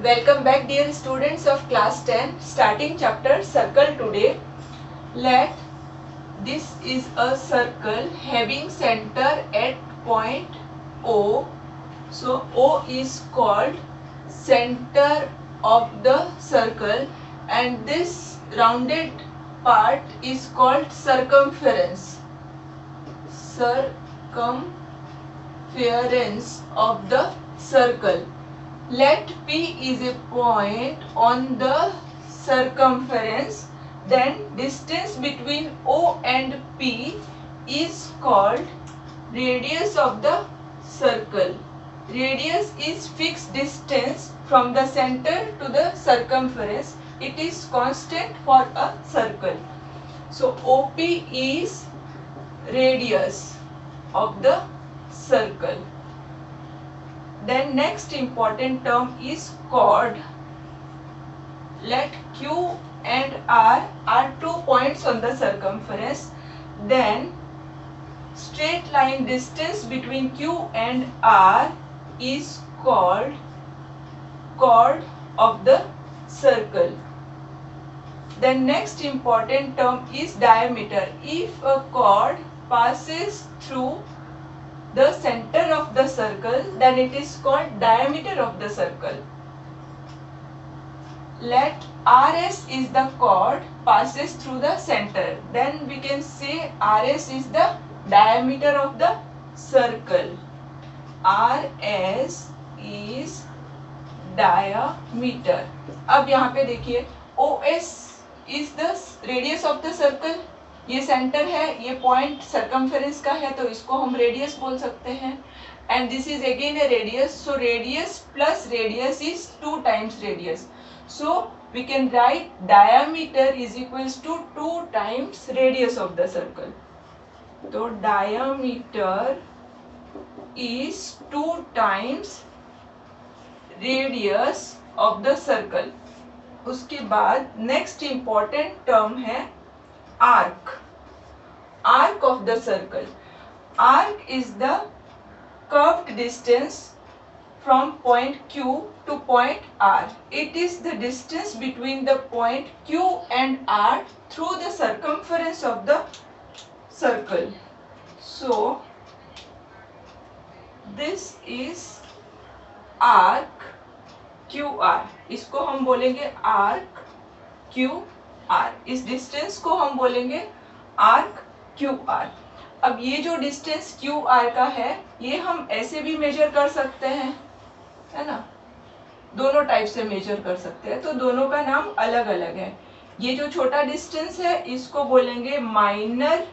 Welcome back dear students of class 10, starting chapter circle today. Let this is a circle having center at point O. So O is called center of the circle and this rounded part is called circumference. Circumference of the circle. Let P is a point on the circumference, then distance between O and P is called radius of the circle. Radius is fixed distance from the center to the circumference. It is constant for a circle. So OP is radius of the circle. Then next important term is chord. Let Q and R are 2 points on the circumference. Then straight line distance between Q and R is called chord of the circle. Then next important term is diameter. If a chord passes through the center of the circle, then it is called diameter of the circle. Let RS is the chord passes through the center, then we can say RS is the diameter of the circle. RS is diameter. अब यहाँ पे देखिए OS is the radius of the circle. ये centre है, ये point circumference का है, तो इसको हम रेडियस बोल सकते हैं. And this is again a radius. So radius plus radius is 2 times radius. So we can write diameter is equals to 2 times radius of the circle. तो diameter is 2 times radius of the circle. उसके बाद next important term है arc. Arc of the circle. Arc is the curved distance from point Q to point R. It is the distance between the point Q and R through the circumference of the circle. So this is arc QR. इसको हम बोलेंगे arc QR. इस distance को हम बोलेंगे arc Q R. अब ये जो डिस्टेंस क्यू आर का है, ये हम ऐसे भी मेजर कर सकते हैं, है ना. दोनों टाइप से मेजर कर सकते हैं, तो दोनों का नाम अलग अलग है. ये जो छोटा डिस्टेंस है इसको बोलेंगे माइनर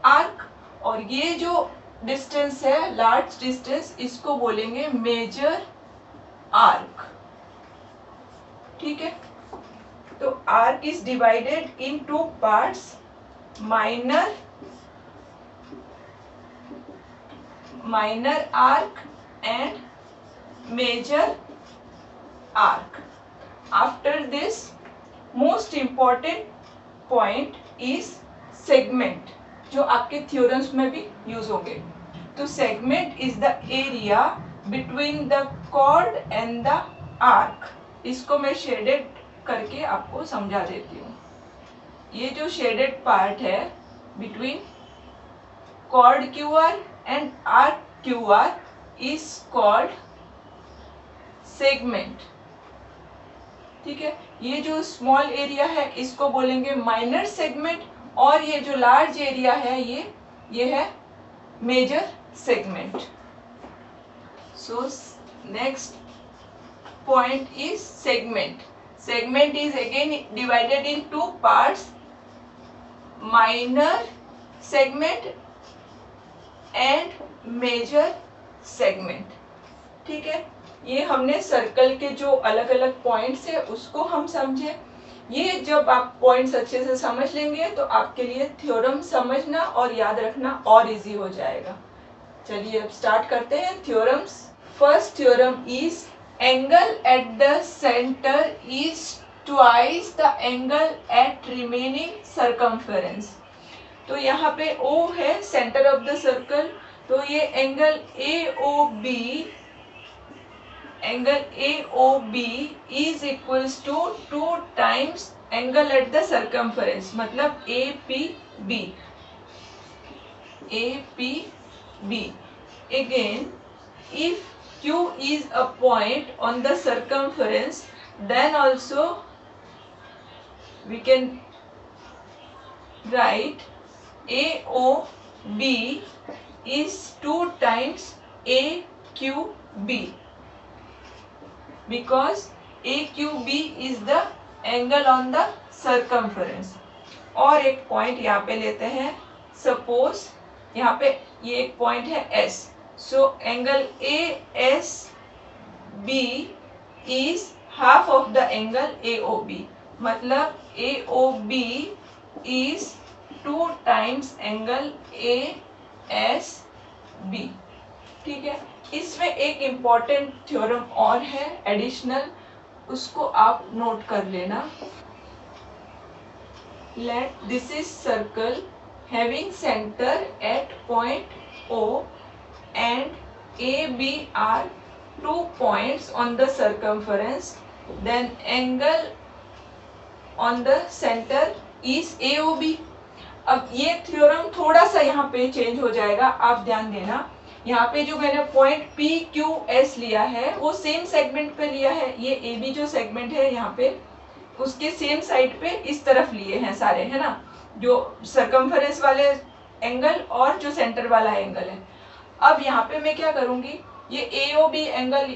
आर्क, और ये जो डिस्टेंस है लार्ज डिस्टेंस, इसको बोलेंगे मेजर आर्क. ठीक है. तो arc is divided in 2 parts, minor arc and major arc. After this, most important point is segment, जो आपके थ्योरम्स में भी यूज होंगे. तो segment is the area between the chord and the arc. इसको मैं शेडेड करके आपको समझा देती हूँ. ये जो शेडेड पार्ट है between chord QR and arc QR is called segment. ठीक है. ये जो स्मॉल एरिया है इसको बोलेंगे माइनर सेगमेंट, और ये जो लार्ज एरिया है ये है major segment. So next point is segment. Segment is again divided in 2 parts, minor segment and major segment. ठीक है. ये हमने सर्कल के जो अलग अलग पॉइंट्स है उसको हम समझे. ये जब आप पॉइंट्स अच्छे से समझ लेंगे तो आपके लिए थ्योरम समझना और याद रखना और इजी हो जाएगा. चलिए अब स्टार्ट करते हैं theorems. First theorem is angle at the center is twice the angle at remaining circumference. तो यहाँ पे O है सेंटर ऑफ द सर्कल, तो ये angle AOB angle AOB is equals to 2 times angle at the circumference, मतलब APB. Again, if Q is a point on the circumference, then also we can write AOB is 2 times AQB, because AQB is the angle on the circumference. और एक point यहाँ पे लेते हैं, suppose यहाँ पे ये एक पॉइंट है S, so angle ASB is half of the angle AOB, मतलब AOB is 2 times angle ASB. ठीक है, इसमें एक इम्पॉर्टेंट थ्योरम और है एडिशनल, उसको आप नोट कर लेना. Let this is circle having centre at point O and AB are 2 points on the circumference, then angle on the center is AOB. अब ये थ्योरम थोड़ा सा यहाँ पे चेंज हो जाएगा, आप ध्यान देना. यहाँ पे जो मैंने पॉइंट PQS लिया है वो सेम सेगमेंट पे लिया है, ये AB जो सेगमेंट है यहाँ पे उसके सेम साइड पे इस तरफ लिए हैं सारे, है ना, जो सरकमफेरेंस वाले एंगल और जो सेंटर वाला एंगल है. अब यहाँ पे मैं क्या करूँगी, ये AOB एंगल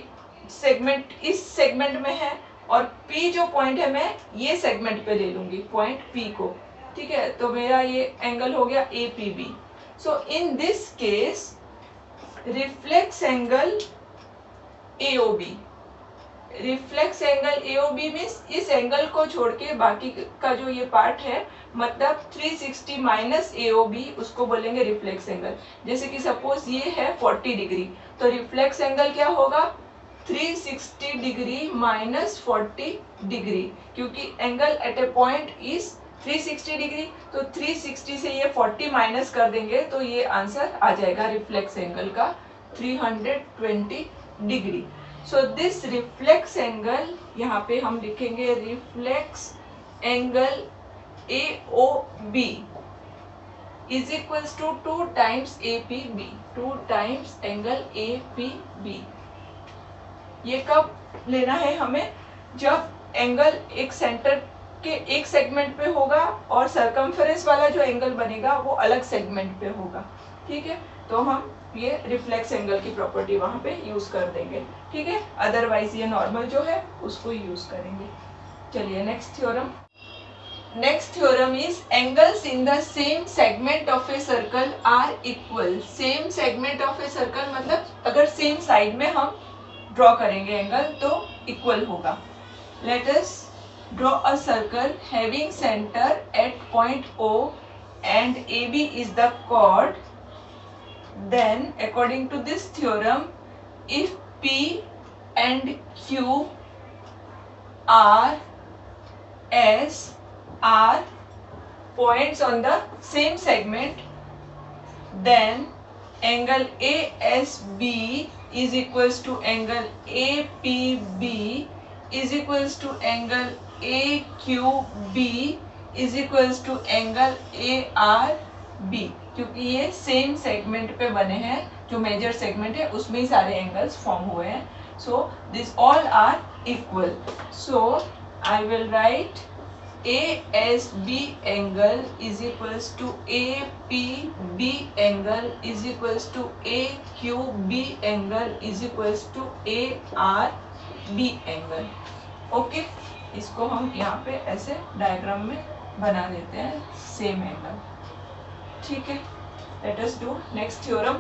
सेगमेंट इस सेगमेंट में है और P जो पॉइंट है मैं ये सेगमेंट पे ले लूँगी पॉइंट P को. ठीक है, तो मेरा ये एंगल हो गया APB. So in this case reflex angle AOB, reflex angle AOB means इस एंगल को छोड़ के बाकी का जो ये पार्ट है, मतलब 360 माइनस AOB, उसको बोलेंगे रिफ्लेक्स एंगल. जैसे कि सपोज ये है 40 डिग्री, तो रिफ्लेक्स एंगल क्या होगा 360 डिग्री माइनस 40 डिग्री, क्योंकि angle at a point is 360 degree, तो 360 से ये 40 माइनस कर देंगे तो ये आंसर आ जाएगा रिफ्लेक्स एंगल का 320 degree. So this reflex angle, यहाँ पे हम लिखेंगे reflex angle AOB is equals to 2 times APB, 2 times angle APB. ये कब लेना है हमें, जब एंगल एक सेंटर के एक सेगमेंट पे होगा और सरकमफेरेंस वाला जो एंगल बनेगा वो अलग सेगमेंट पे होगा. ठीक है, तो हम ये रिफ्लेक्स एंगल की प्रॉपर्टी वहां पे यूज कर देंगे. ठीक है, अदरवाइज ये नॉर्मल जो है उसको यूज करेंगे. चलिए next theorem. Next theorem is angles in the same segment of a circle are equal. Same segment of a circle मतलब अगर सेम साइड में हम ड्रॉ करेंगे एंगल तो इक्वल होगा. Let us draw a circle having center at point O and AB is the chord. Then according to this theorem, if P and Q R S are points on the same segment, then angle ASB is equals to angle APB is equals to angle AQB is equals to angle ARB, क्योंकि ये same segment पे बने हैं, जो major segment है उसमें ही सारे angles form हुए हैं. So this all are equal. So I will write ASB angle is equals to APB angle is equals to AQB angle is equals to ARB angle. Okay, इसको हम यहाँ पे ऐसे डायग्राम में बना देते हैं सेम एंगल. ठीक है, let us do next theorem.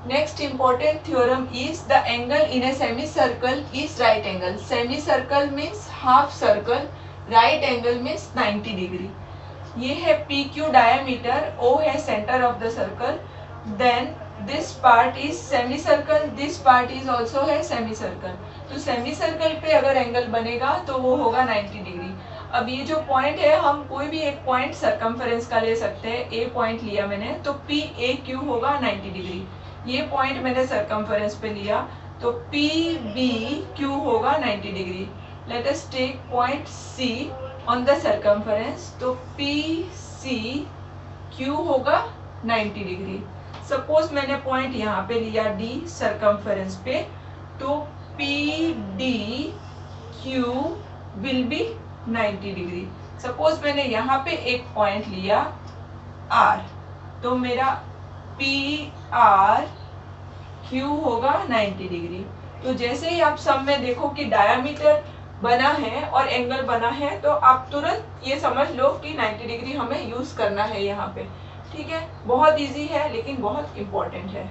Next important theorem is the angle in a semicircle is right angle. Semicircle means half circle, right angle means 90 degree. ये है PQ डायमीटर, O है centre of the circle, then this part is semicircle, this part is also है semicircle. तो semicircle पे अगर angle बनेगा तो वो होगा 90 डिग्री. अब ये जो पॉइंट है, हम कोई भी एक पॉइंट सरकमफेरेंस का ले सकते हैं. ए पॉइंट लिया मैंने, तो PAQ होगा 90 डिग्री. ये पॉइंट मैंने सरकमफेरेंस पे लिया तो PBQ होगा 90 degree. Let us take point C on the circumference, तो PCQ होगा 90 डिग्री। सपोज मैंने पॉइंट यहाँ पे लिया D सर्कम्फरेंस पे, तो PDQ will be 90 degree. Suppose मैंने यहाँ पे एक पॉइंट लिया R, तो मेरा PRQ होगा 90 डिग्री। तो जैसे ही आप सब में देखो कि डायामीटर बना है और एंगल बना है, तो आप तुरंत ये समझ लो कि 90 डिग्री हमें यूज करना है यहाँ पे। ठीक है, बहुत इजी है लेकिन बहुत इंपॉर्टेंट है।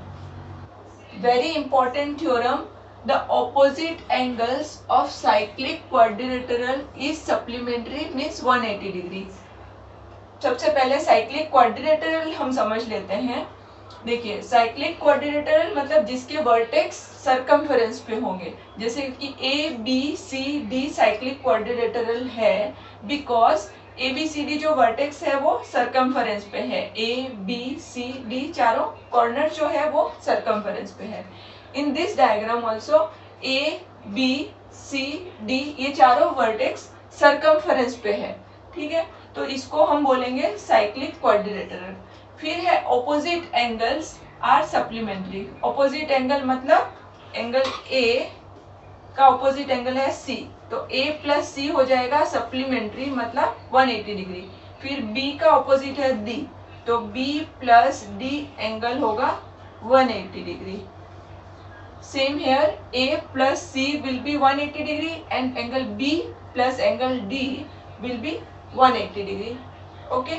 Very important theorem, the opposite angles of cyclic quadrilateral is supplementary means 180 degree. सबसे पहले साइक्लिक क्वाड्रिलेटरल हम समझ लेते हैं। देखिए, साइक्लिक क्वाड्रिलेटरल मतलब जिसके वर्टेक्स सर्कम्फरेंस पे होंगे, जैसे कि ABCD साइक्लिक क्वाड्रिलेटरल है बिकॉज ABCD जो वर्टेक्स है वो सर्कम्फरेंस पे है। ABCD चारों कॉर्नर जो है वो सर्कम्फरेंस पे है। In this diagram also ABCD ये चारों वर्टेक्स सर्कम्फरेंस पे है। ठीक है, तो इसको हम बोलेंगे साइक्लिक क्वाड्रिलेटरल। फिर है opposite angles are supplementary. Opposite angle मतलब एंगल A का ऑपोजिट एंगल है C, तो A प्लस C हो जाएगा सप्लीमेंट्री मतलब 180 डिग्री। फिर B का ऑपोजिट है D, तो B प्लस D एंगल होगा 180 degree. Same here A plus C will be 180 degree and angle B plus angle D will be 180 degree. Okay,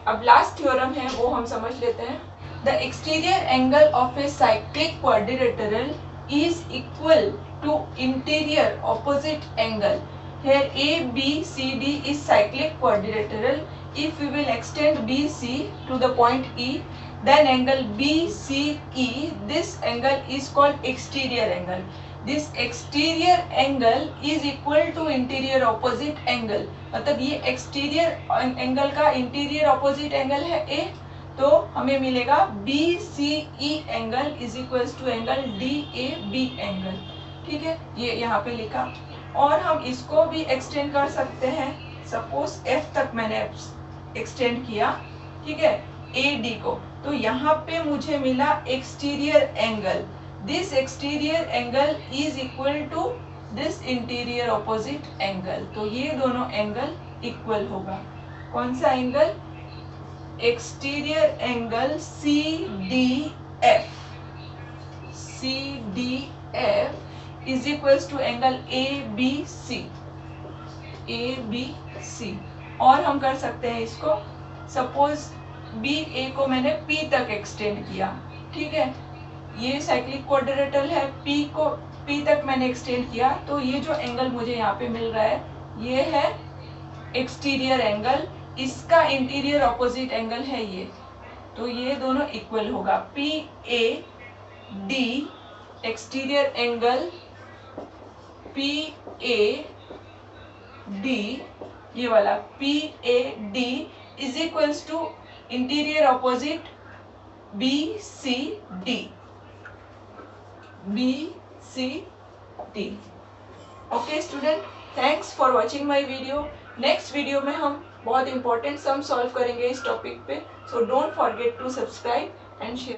अब last theorem है वो हम समझ लेते हैं। The exterior angle of a cyclic quadrilateral is equal to interior opposite angle. Here ABCD is cyclic quadrilateral. If we will extend BC to the point E, then angle BCE, this angle is called exterior angle. This exterior angle is equal to interior opposite angle. मतलब ये exterior angle का interior opposite angle है A, तो हमें मिलेगा BCE angle is equals to angle DAB angle। ठीक है, ये यहाँ पे लिखा। और हम इसको भी एक्सटेंड कर सकते हैं। सपोज F तक मैंने एक्सटेंड किया, ठीक है, AD को, तो यहाँ पे मुझे मिला exterior angle. This exterior angle is equal to this interior opposite angle. तो ये दोनों एंगल इक्वल होगा। कौन सा angle? Exterior angle CDF। CDF is equals to angle ABC। और हम कर सकते हैं इसको, सपोज BA को मैंने P तक एक्सटेंड किया। ठीक है, ये साइक्लिक क्वाड्रिलेटरल है, P तक मैंने एक्सटेंड किया, तो ये जो एंगल मुझे यहाँ पे मिल रहा है ये है एक्सटीरियर एंगल, इसका इंटीरियर ऑपोजिट एंगल है ये, तो ये दोनों इक्वल होगा। PAD एक्सटीरियर एंगल PAD, ये वाला PAD is equals to interior opposite BCD। Okay student, thanks for watching my video. Next video में हम बहुत इंपॉर्टेंट सम सॉल्व करेंगे इस टॉपिक पे, so don't forget to subscribe and share.